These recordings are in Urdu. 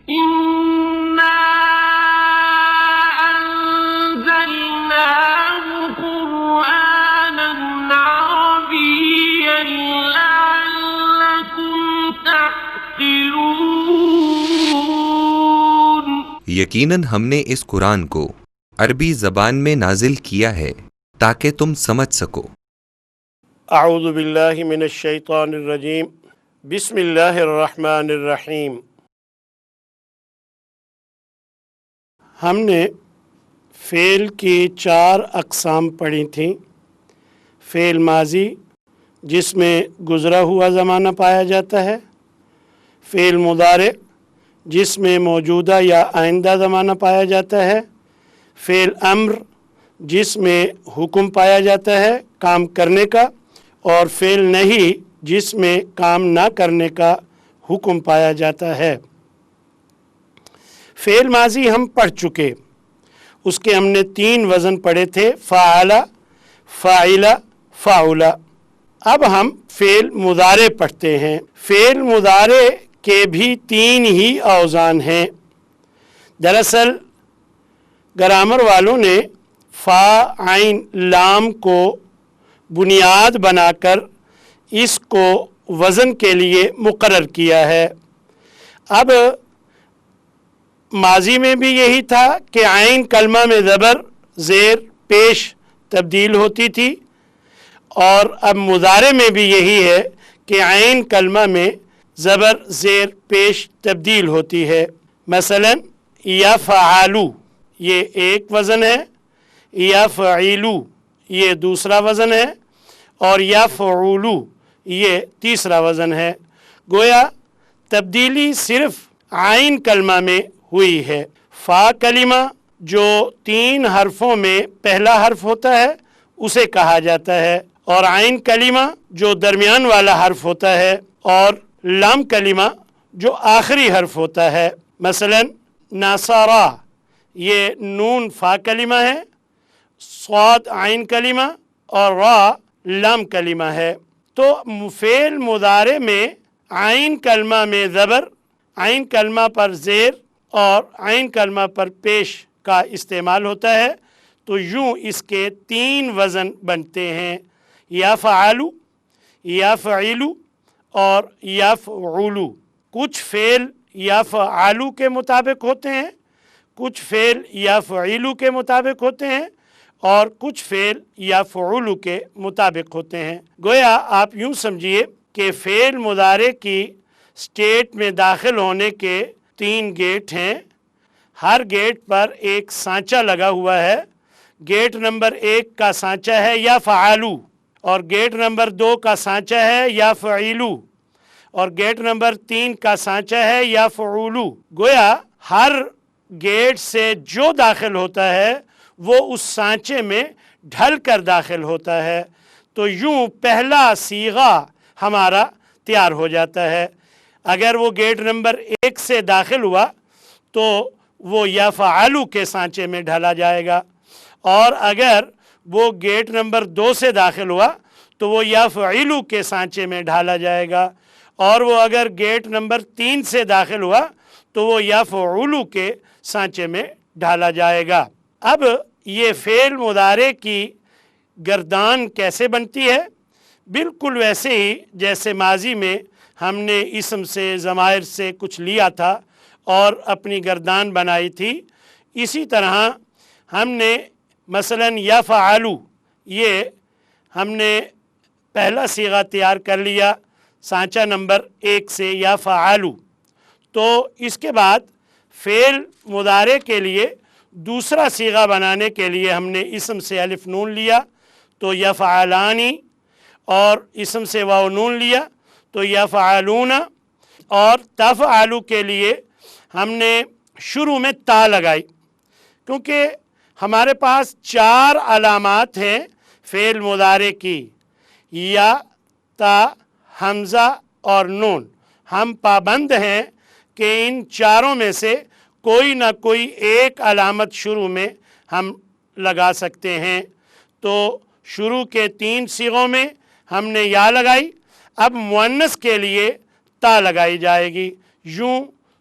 إنا أنزلناه قرآنا عربيا لعلكم تعقلون۔ یقیناً ہم نے اس قرآن کو عربی زبان میں نازل کیا ہے تاکہ تم سمجھ سکو۔ اعوذ باللہ من الشیطان الرجیم، بسم اللہ الرحمن الرحیم۔ ہم نے فعل کی 4 اقسام پڑھی تھیں۔ فعل ماضی جس میں گزرا ہوا زمانہ پایا جاتا ہے، فعل مضارع جس میں موجودہ یا آئندہ زمانہ پایا جاتا ہے، فعل امر جس میں حکم پایا جاتا ہے کام کرنے کا، اور فعل نہیں جس میں کام نہ کرنے کا حکم پایا جاتا ہے۔ فعل ماضی ہم پڑھ چکے، اس کے ہم نے 3 وزن پڑھے تھے، فعل، فاعل، فاعل۔ اب ہم فعل مضارع پڑھتے ہیں۔ فعل مضارع کے بھی 3 ہی اوزان ہیں۔ دراصل گرامر والوں نے فا عین لام کو بنیاد بنا کر اس کو وزن کے لیے مقرر کیا ہے۔ اب ماضی میں بھی یہی تھا کہ عین کلمہ میں زبر زیر پیش تبدیل ہوتی تھی، اور اب مضارع میں بھی یہی ہے کہ عین کلمہ میں زبر زیر پیش تبدیل ہوتی ہے۔ مثلا یفعلو یہ ایک وزن ہے، یفعلو یہ دوسرا وزن ہے، اور یفعلو یہ تیسرا وزن ہے۔ گویا تبدیلی صرف عین کلمہ میں ہوئی ہے۔ فا کلمہ جو 3 حرفوں میں پہلا حرف ہوتا ہے اسے کہا جاتا ہے، اور عین کلمہ جو درمیان والا حرف ہوتا ہے، اور لام کلمہ جو آخری حرف ہوتا ہے۔ مثلا ناصرہ یہ نون فا کلمہ ہے، صاد عین کلمہ، اور را لام کلمہ ہے۔ تو فعل مضارع میں عین کلمہ میں زبر، عین کلمہ پر زیر اور عین کلمہ پر پیش کا استعمال ہوتا ہے، تو یوں اس کے 3 وزن بنتے ہیں، یفعلو، یفعلو اور یفعلو۔ کچھ فعل یفعلو کے مطابق ہوتے ہیں، کچھ فعل یفعلو کے مطابق ہوتے ہیں، اور کچھ فعل یفعلو کے مطابق ہوتے ہیں۔ گویا آپ یوں سمجھیے کہ فعل مضارع کی اسٹیٹ میں داخل ہونے کے 3 گیٹ ہیں۔ ہر گیٹ پر ایک سانچہ لگا ہوا ہے۔ گیٹ نمبر 1 کا سانچہ ہے یفعلو، اور گیٹ نمبر 2 کا سانچہ ہے یفعلو، اور گیٹ نمبر 3 کا سانچہ ہے یفعلو۔ گویا ہر گیٹ سے جو داخل ہوتا ہے وہ اس سانچے میں ڈھل کر داخل ہوتا ہے، تو یوں پہلا صیغہ ہمارا تیار ہو جاتا ہے۔ اگر وہ گیٹ نمبر 1 سے داخل ہوا تو وہ یفعلو کے سانچے میں ڈھلا جائے گا، اور اگر وہ گیٹ نمبر 2 سے داخل ہوا تو وہ یفعلو کے سانچے میں ڈھالا جائے گا، اور وہ اگر گیٹ نمبر 3 سے داخل ہوا تو وہ یفعلو کے سانچے میں ڈھالا جائے گا۔ اب یہ فعل مضارع کی گردان کیسے بنتی ہے؟ بالکل ویسے ہی جیسے ماضی میں ہم نے اسم سے ضمائر سے کچھ لیا تھا اور اپنی گردان بنائی تھی، اسی طرح ہم نے مثلا یفعلو یہ ہم نے پہلا صیغہ تیار کر لیا سانچہ نمبر 1 سے یفعلو، تو اس کے بعد فعل مضارع کے لیے دوسرا صیغہ بنانے کے لیے ہم نے اسم سے الف نون لیا تو یفعلانی، اور اسم سے واو نون لیا تو یفعلون، اور تفعلو کے لیے ہم نے شروع میں تا لگائی، کیونکہ ہمارے پاس 4 علامات ہیں فعل مضارع کی، یا، تا، حمزہ اور نون۔ ہم پابند ہیں کہ ان 4 میں سے کوئی نہ کوئی ایک علامت شروع میں ہم لگا سکتے ہیں۔ تو شروع کے 3 صیغوں میں ہم نے یا لگائی، اب مؤنث کے لیے تا لگائی جائے گی، یوں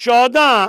14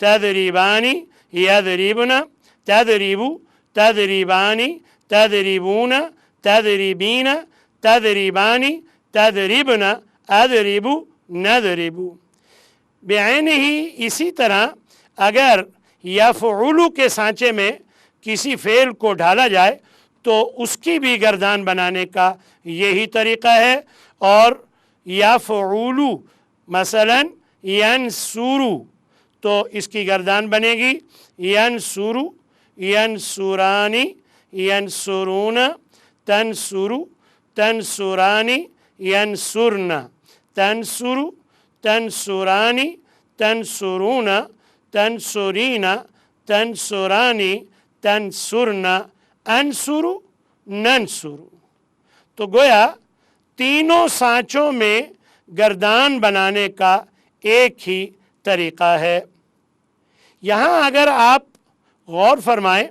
تدریبانی یدریبنا تدریبو تدریبانی تدریبون تدریبین تدریبانی تدریبنا ادریبو ندریبو بعینہ ہی اسی طرح اگر یفعلو کے سانچے میں کسی فعل کو ڈھالا جائے تو اس کی بھی گردان بنانے کا یہی طریقہ ہے اور یفعلو مثلا ینصرو تو اس کی گردان بنے گی ینصرو ینصرانی ینصرون تنصرو تنصرانی ینصرن تنصرو تنصرانی تنصرون تنصرین تنصرانی تنصرن انصرو ننصرو تو گویا تینوں سانچوں میں گردان بنانے کا ایک ہی طریقہ ہے۔ یہاں اگر آپ غور فرمائیں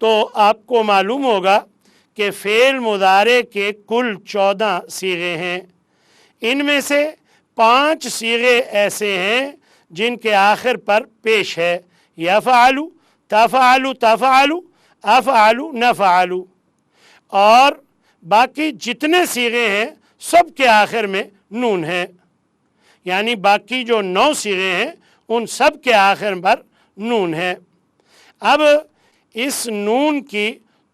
تو آپ کو معلوم ہوگا کہ فعل مضارع کے کل 14 صیغے ہیں، ان میں سے 5 صیغے ایسے ہیں جن کے آخر پر پیش ہے یفعلو تفعلو تفعلو افعلو نفعلو، اور باقی جتنے صیغے ہیں سب کے آخر میں نون ہے، یعنی باقی جو 9 صیغے ہیں ان سب کے آخر پر نون ہے۔ اب اس نون کی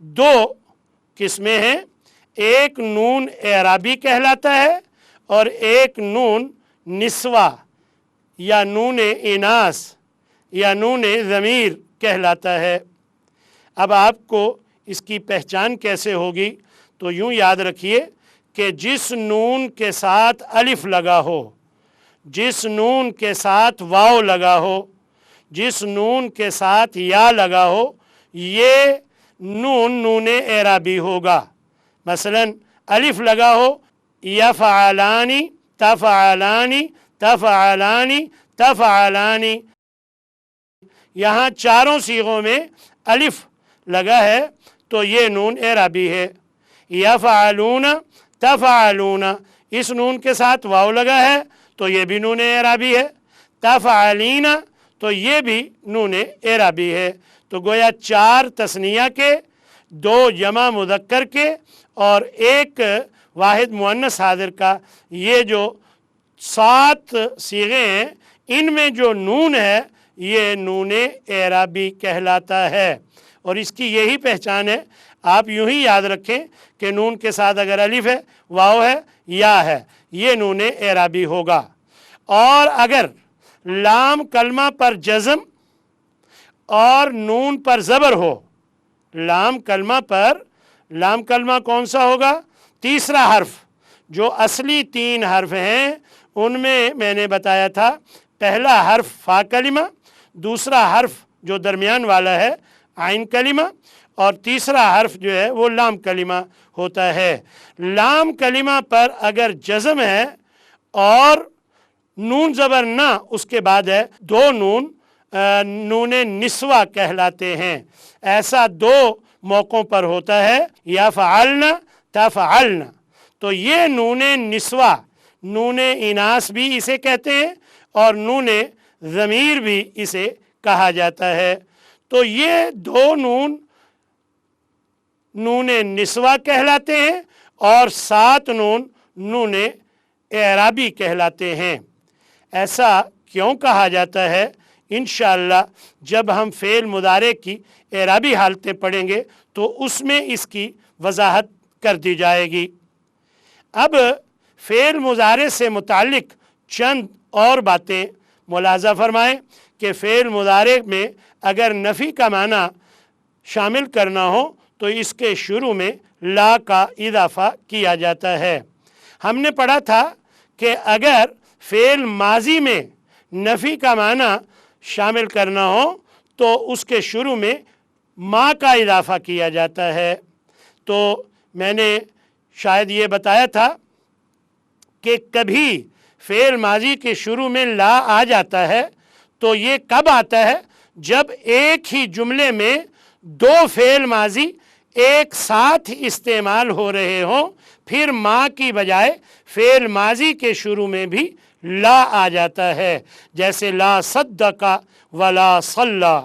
2 قسمیں ہیں، ایک نون اعرابی کہلاتا ہے اور ایک نون نسوہ یا نون اناث یا نون ضمیر کہلاتا ہے۔ اب آپ کو اس کی پہچان کیسے ہوگی تو یوں یاد رکھیے کہ جس نون کے ساتھ الف لگا ہو، جس نون کے ساتھ واو لگا ہو، جس نون کے ساتھ یا لگا ہو، یہ نون نون اعرابی ہوگا۔ مثلا الف لگا ہو یفعلانی تفعلانی تفعلانی تفعلانی، یہاں چاروں صیغوں میں الف لگا ہے تو یہ نون اعرابی ہے۔ یفعلون تفعلون، اس نون کے ساتھ واو لگا ہے تو یہ بھی نون اعرابی ہے۔ تفعلین تو یہ بھی نون اعرابی ہے۔ تو گویا 4 تثنیہ کے، 2 جمع مذکر کے اور 1 واحد مؤنث حاضر کا، یہ جو 7 صیغے ہیں ان میں جو نون ہے یہ نون اعرابی کہلاتا ہے، اور اس کی یہی پہچان ہے۔ آپ یوں ہی یاد رکھیں کہ نون کے ساتھ اگر الف ہے، واو ہے، یا ہے، یہ نون اعرابی ہوگا۔ اور اگر لام کلمہ پر جزم اور نون پر زبر ہو، لام کلمہ کون سا ہوگا؟ تیسرا حرف، جو اصلی 3 حرف ہیں ان میں نے بتایا تھا پہلا حرف فا کلمہ، دوسرا حرف جو درمیان والا ہے عین کلمہ، اور تیسرا حرف جو ہے وہ لام کلمہ ہوتا ہے۔ لام کلمہ پر اگر جزم ہے اور نون زبر نہ اس کے بعد ہے، 2 نون نون نسوہ کہلاتے ہیں۔ ایسا 2 موقعوں پر ہوتا ہے، یفعلن تفعلن، تو یہ نون نسوہ، نون اناث بھی اسے کہتے ہیں اور نون ضمیر بھی اسے کہا جاتا ہے۔ تو یہ 2 نون نون نسوہ کہلاتے ہیں اور 7 نون نون اعرابی کہلاتے ہیں۔ ایسا کیوں کہا جاتا ہے؟ انشاءاللہ جب ہم فعل مضارع کی اعرابی حالتیں پڑھیں گے تو اس میں اس کی وضاحت کر دی جائے گی۔ اب فعل مضارع سے متعلق چند اور باتیں ملاحظہ فرمائیں کہ فعل مضارع میں اگر نفی کا معنی شامل کرنا ہو تو اس کے شروع میں لا کا اضافہ کیا جاتا ہے۔ ہم نے پڑھا تھا کہ اگر فعل ماضی میں نفی کا معنی شامل کرنا ہو تو اس کے شروع میں ما کا اضافہ کیا جاتا ہے۔ تو میں نے شاید یہ بتایا تھا کہ کبھی فعل ماضی کے شروع میں لا آ جاتا ہے تو یہ کب آتا ہے؟ جب ایک ہی جملے میں 2 فعل ماضی ایک ساتھ استعمال ہو رہے ہوں، پھر ما کی بجائے فعل ماضی کے شروع میں بھی لا آ جاتا ہے، جیسے لا صدق ولا صلی۔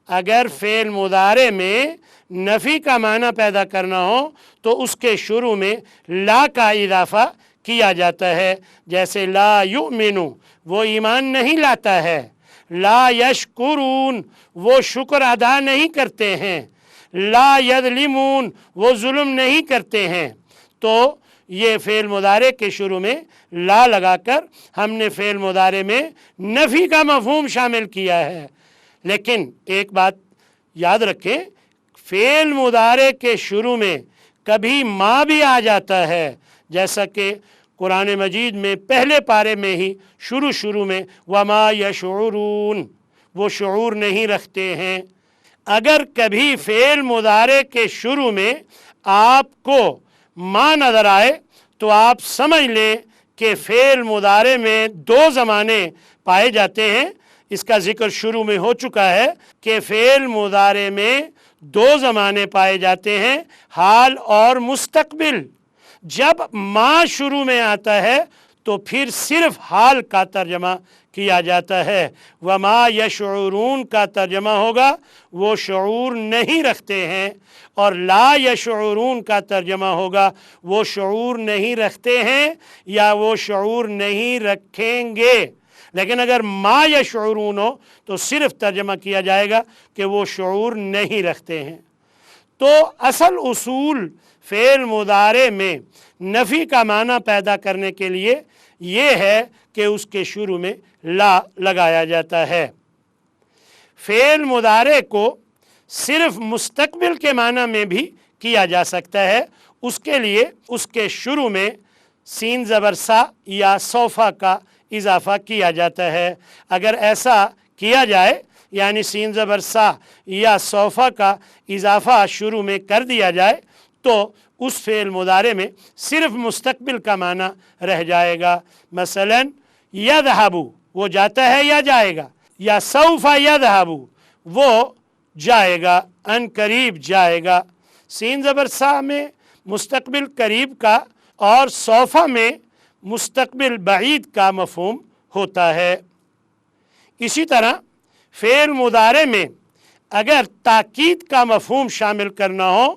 اگر فعل مضارع میں نفی کا معنی پیدا کرنا ہو تو اس کے شروع میں لا کا اضافہ کیا جاتا ہے، جیسے لا یؤمن، وہ ایمان نہیں لاتا ہے، لا یشکرون، وہ شکر ادا نہیں کرتے ہیں، لا یظلمون، وہ ظلم نہیں کرتے ہیں۔ تو یہ فعل مضارع کے شروع میں لا لگا کر ہم نے فعل مضارع میں نفی کا مفہوم شامل کیا ہے۔ لیکن ایک بات یاد رکھیں، فعل مضارع کے شروع میں کبھی ما بھی آ جاتا ہے، جیسا کہ قرآن مجید میں پہلے پارے میں ہی شروع میں وما یشعرون، وہ شعور نہیں رکھتے ہیں۔ اگر کبھی فعل مضارع کے شروع میں آپ کو ما نظر آئے تو آپ سمجھ لیں کہ فعل مضارع میں دو زمانے پائے جاتے ہیں۔ اس کا ذکر شروع میں ہو چکا ہے کہ فعل مضارع میں دو زمانے پائے جاتے ہیں، حال اور مستقبل۔ جب ما شروع میں آتا ہے تو پھر صرف حال کا ترجمہ کیا جاتا ہے، وما یشعرون کا ترجمہ ہوگا وہ شعور نہیں رکھتے ہیں، اور لا یشعرون کا ترجمہ ہوگا وہ شعور نہیں رکھتے ہیں یا وہ شعور نہیں رکھیں گے۔ لیکن اگر ما یشعرون ہو تو صرف ترجمہ کیا جائے گا کہ وہ شعور نہیں رکھتے ہیں۔ تو اصل اصول فعل مضارع میں نفی کا معنی پیدا کرنے کے لیے یہ ہے کہ اس کے شروع میں لا لگایا جاتا ہے۔ فعل مضارع کو صرف مستقبل کے معنی میں بھی کیا جا سکتا ہے، اس کے لیے اس کے شروع میں سین زبر سا یا سوفا کا اضافہ کیا جاتا ہے۔ اگر ایسا کیا جائے یعنی سین زبر سا یا سوفا کا اضافہ شروع میں کر دیا جائے تو اس فعل مضارع میں صرف مستقبل کا معنی رہ جائے گا۔ مثلا یذهب، وہ جاتا ہے یا جائے گا، یا سوف یذهب، وہ جائے گا، ان قریب جائے گا۔ سین زبر سا میں مستقبل قریب کا اور سوفا میں مستقبل بعید کا مفہوم ہوتا ہے۔ اسی طرح فعل مضارع میں اگر تاکید کا مفہوم شامل کرنا ہو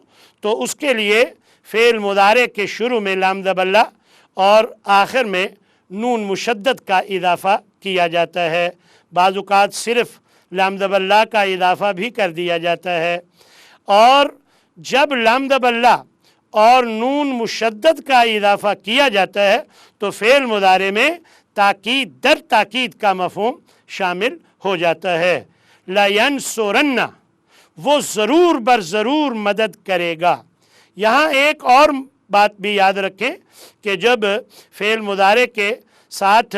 تو اس کے لیے فعل مضارع کے شروع میں لام زبر لا اور آخر میں نون مشدد کا اضافہ کیا جاتا ہے۔ بعض اوقات صرف لام زبر لا کا اضافہ بھی کر دیا جاتا ہے، اور جب لام زبر لا اور نون مشدد کا اضافہ کیا جاتا ہے تو فعل مضارع میں تاکید در تاکید کا مفہوم شامل ہو جاتا ہے۔ لَيَنْصُرَنَّ، وہ ضرور بر ضرور مدد کرے گا۔ یہاں ایک اور بات بھی یاد رکھیں کہ جب فعل مضارع کے ساتھ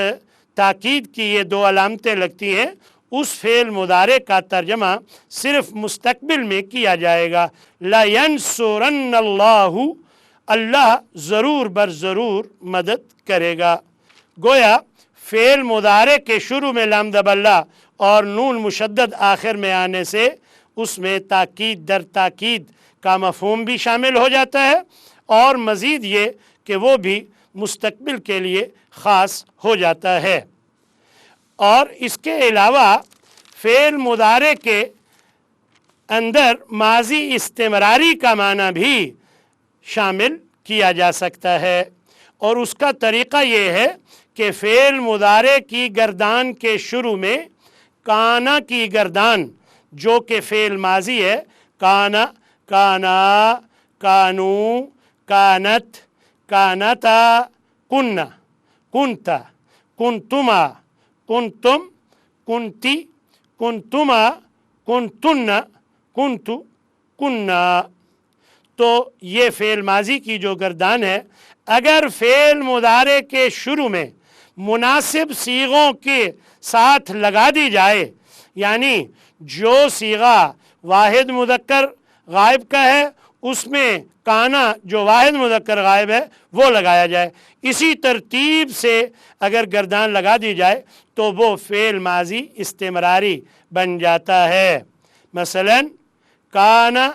تاکید کی یہ دو علامتیں لگتی ہیں، اس فعل مضارع کا ترجمہ صرف مستقبل میں کیا جائے گا۔ لَيَنْصُرَنَّ اللَّهُ، اللہ ضرور بر ضرور مدد کرے گا۔ گویا فعل مضارع کے شروع میں لام زبر لا اور نون مشدد آخر میں آنے سے اس میں تاکید در تاکید کا مفہوم بھی شامل ہو جاتا ہے، اور مزید یہ کہ وہ بھی مستقبل کے لیے خاص ہو جاتا ہے۔ اور اس کے علاوہ فعل مضارع کے اندر ماضی استمراری کا معنی بھی شامل کیا جا سکتا ہے، اور اس کا طریقہ یہ ہے کہ فعل مضارع کی گردان کے شروع میں کانا کی گردان جو کہ فعل ماضی ہے، کانا، کانا، کانو، کانت، کانتا، کننا، کنتا، کنتما، کنتم، کنتی، کنتما، کنتن، کنتو، کننا۔ تو یہ فعل ماضی کی جو گردان ہے، اگر فعل مضارع کے شروع میں مناسب صیغوں کے ساتھ لگا دی جائے، یعنی جو صیغہ واحد مذکر غائب کا ہے اس میں کانا جو واحد مذکر غائب ہے وہ لگایا جائے، اسی ترتیب سے اگر گردان لگا دی جائے تو وہ فعل ماضی استمراری بن جاتا ہے۔ مثلا کانا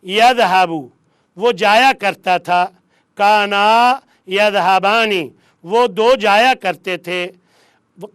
یذهب، وہ جایا کرتا تھا، کانا یذهبانی، وہ دو جایا کرتے تھے۔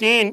3